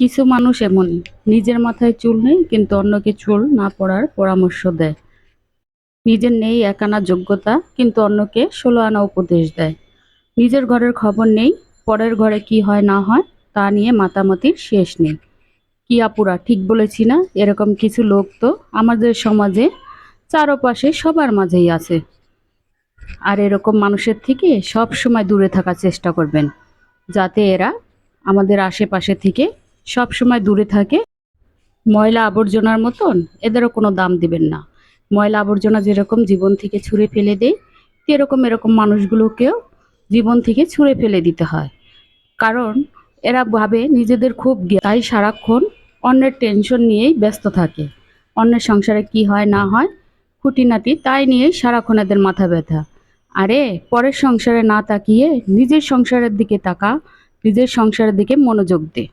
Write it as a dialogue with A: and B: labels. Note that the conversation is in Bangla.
A: কিছু মানুষ এমনই, নিজের মাথায় চুল নেই কিন্তু অন্যকে চুল না পড়ার পরামর্শ দেয়। নিজের নেই এক আনা যোগ্যতা কিন্তু অন্যকে ১৬ আনা উপদেশ দেয়। নিজের ঘরের খবর নেই, পরের ঘরে কি হয় না হয় তা নিয়ে মাতামাতির শেষ নেই। কি আপুরা ঠিক বলেছি না? এরকম কিছু লোক তো আমাদের সমাজে চারপাশে সবার মাঝেই আছে। আর এরকম মানুষের থেকে সব সময় দূরে থাকার চেষ্টা করবেন, যাতে এরা আমাদের আশেপাশে থেকে সব সময় দূরে থাকে। ময়লা আবর্জনার মতন এদেরও কোনো দাম দিবেন না। ময়লা আবর্জনা যেরকম জীবন থেকে ছুঁড়ে ফেলে দেয়, সেরকম এরকম মানুষগুলোকেও জীবন থেকে ছুঁড়ে ফেলে দিতে হয়। কারণ এরা ভাবে নিজেদের খুব তাই সারাক্ষণ অন্যের টেনশন নিয়েই ব্যস্ত থাকে। অন্যের সংসারে কি হয় না হয় খুঁটিনাটি তাই নিয়েই সারাক্ষণ এদের মাথা ব্যথা। আরে পরের সংসারে না তাকিয়ে নিজের সংসারের দিকে তাকা, নিজের সংসারের দিকে মনোযোগ দে।